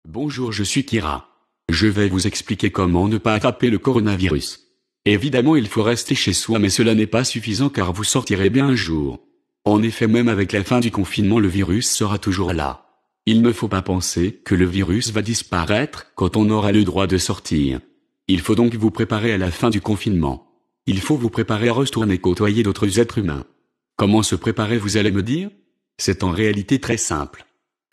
Bonjour, je suis Kira. Je vais vous expliquer comment ne pas attraper le coronavirus. Évidemment, il faut rester chez soi, mais cela n'est pas suffisant car vous sortirez bien un jour. En effet, même avec la fin du confinement, le virus sera toujours là. Il ne faut pas penser que le virus va disparaître quand on aura le droit de sortir. Il faut donc vous préparer à la fin du confinement. Il faut vous préparer à retourner côtoyer d'autres êtres humains. Comment se préparer, vous allez me dire? C'est en réalité très simple.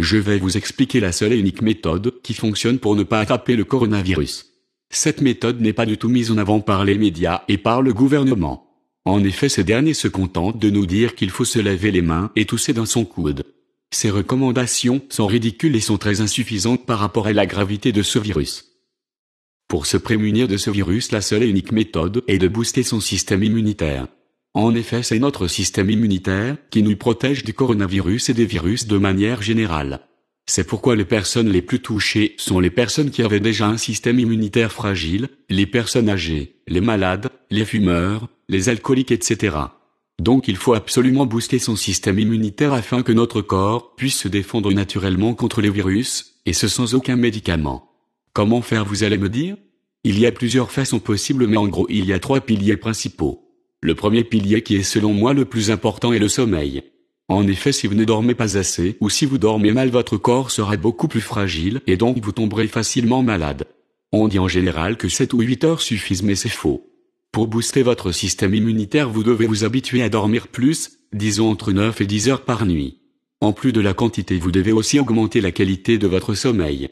Je vais vous expliquer la seule et unique méthode qui fonctionne pour ne pas attraper le coronavirus. Cette méthode n'est pas du tout mise en avant par les médias et par le gouvernement. En effet, ces derniers se contentent de nous dire qu'il faut se laver les mains et tousser dans son coude. Ces recommandations sont ridicules et sont très insuffisantes par rapport à la gravité de ce virus. Pour se prémunir de ce virus, la seule et unique méthode est de booster son système immunitaire. En effet, c'est notre système immunitaire qui nous protège du coronavirus et des virus de manière générale. C'est pourquoi les personnes les plus touchées sont les personnes qui avaient déjà un système immunitaire fragile, les personnes âgées, les malades, les fumeurs, les alcooliques, etc. Donc il faut absolument booster son système immunitaire afin que notre corps puisse se défendre naturellement contre les virus, et ce sans aucun médicament. Comment faire, vous allez me dire? Il y a plusieurs façons possibles, mais en gros il y a 3 piliers principaux. Le premier pilier, qui est selon moi le plus important, est le sommeil. En effet, si vous ne dormez pas assez ou si vous dormez mal, votre corps sera beaucoup plus fragile et donc vous tomberez facilement malade. On dit en général que 7 ou 8 heures suffisent, mais c'est faux. Pour booster votre système immunitaire, vous devez vous habituer à dormir plus, disons entre 9 et 10 heures par nuit. En plus de la quantité, vous devez aussi augmenter la qualité de votre sommeil.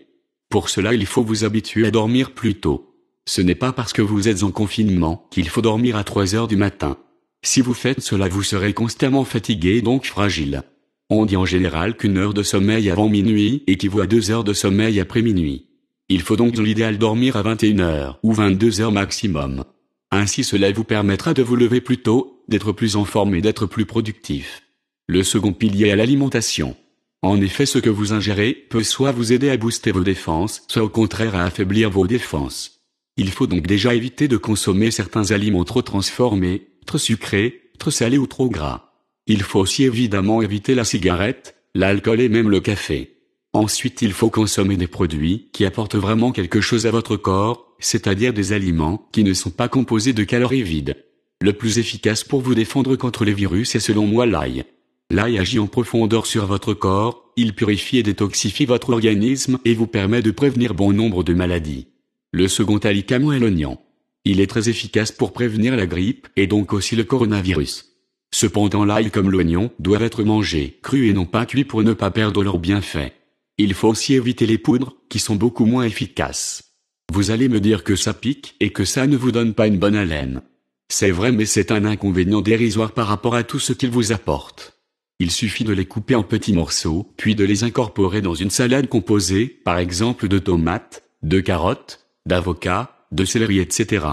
Pour cela, il faut vous habituer à dormir plus tôt. Ce n'est pas parce que vous êtes en confinement qu'il faut dormir à 3 heures du matin. Si vous faites cela, vous serez constamment fatigué et donc fragile. On dit en général qu'une heure de sommeil avant minuit équivaut à 2 heures de sommeil après minuit. Il faut donc dans l'idéal dormir à 21 heures ou 22 heures maximum. Ainsi cela vous permettra de vous lever plus tôt, d'être plus en forme et d'être plus productif. Le second pilier est l'alimentation. En effet, ce que vous ingérez peut soit vous aider à booster vos défenses, soit au contraire à affaiblir vos défenses. Il faut donc déjà éviter de consommer certains aliments trop transformés, trop sucrés, trop salés ou trop gras. Il faut aussi évidemment éviter la cigarette, l'alcool et même le café. Ensuite, il faut consommer des produits qui apportent vraiment quelque chose à votre corps, c'est-à-dire des aliments qui ne sont pas composés de calories vides. Le plus efficace pour vous défendre contre les virus est selon moi l'ail. L'ail agit en profondeur sur votre corps, il purifie et détoxifie votre organisme et vous permet de prévenir bon nombre de maladies. Le second aliment est l'oignon. Il est très efficace pour prévenir la grippe et donc aussi le coronavirus. Cependant, l'ail comme l'oignon doivent être mangés crus et non pas cuits pour ne pas perdre leurs bienfaits. Il faut aussi éviter les poudres, qui sont beaucoup moins efficaces. Vous allez me dire que ça pique et que ça ne vous donne pas une bonne haleine. C'est vrai, mais c'est un inconvénient dérisoire par rapport à tout ce qu'ils vous apportent. Il suffit de les couper en petits morceaux, puis de les incorporer dans une salade composée, par exemple de tomates, de carottes, d'avocats, de céleri, etc.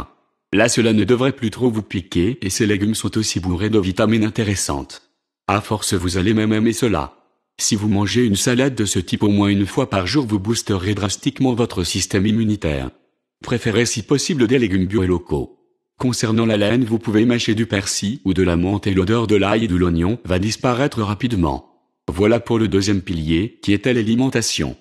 Là, cela ne devrait plus trop vous piquer et ces légumes sont aussi bourrés de vitamines intéressantes. À force, vous allez même aimer cela. Si vous mangez une salade de ce type au moins une fois par jour, vous boosterez drastiquement votre système immunitaire. Préférez si possible des légumes bio et locaux. Concernant la laine, vous pouvez mâcher du persil ou de la menthe et l'odeur de l'ail et de l'oignon va disparaître rapidement. Voilà pour le deuxième pilier, qui est l'alimentation.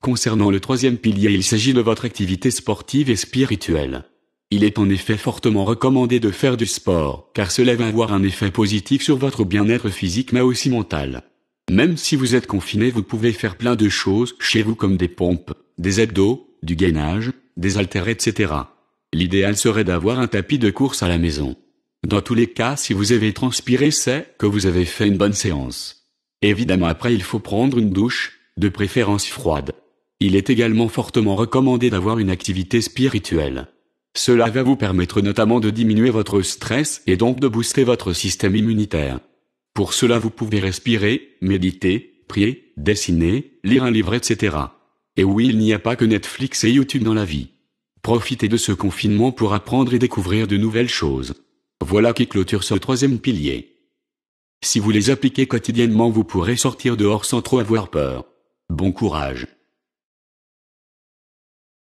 Concernant le troisième pilier, il s'agit de votre activité sportive et spirituelle. Il est en effet fortement recommandé de faire du sport, car cela va avoir un effet positif sur votre bien-être physique mais aussi mental. Même si vous êtes confiné, vous pouvez faire plein de choses chez vous comme des pompes, des abdos, du gainage, des haltères, etc. L'idéal serait d'avoir un tapis de course à la maison. Dans tous les cas, si vous avez transpiré, c'est que vous avez fait une bonne séance. Évidemment, après il faut prendre une douche, de préférence froide. Il est également fortement recommandé d'avoir une activité spirituelle. Cela va vous permettre notamment de diminuer votre stress et donc de booster votre système immunitaire. Pour cela, vous pouvez respirer, méditer, prier, dessiner, lire un livre, etc. Et oui, il n'y a pas que Netflix et YouTube dans la vie. Profitez de ce confinement pour apprendre et découvrir de nouvelles choses. Voilà qui clôture ce troisième pilier. Si vous les appliquez quotidiennement, vous pourrez sortir dehors sans trop avoir peur. Bon courage.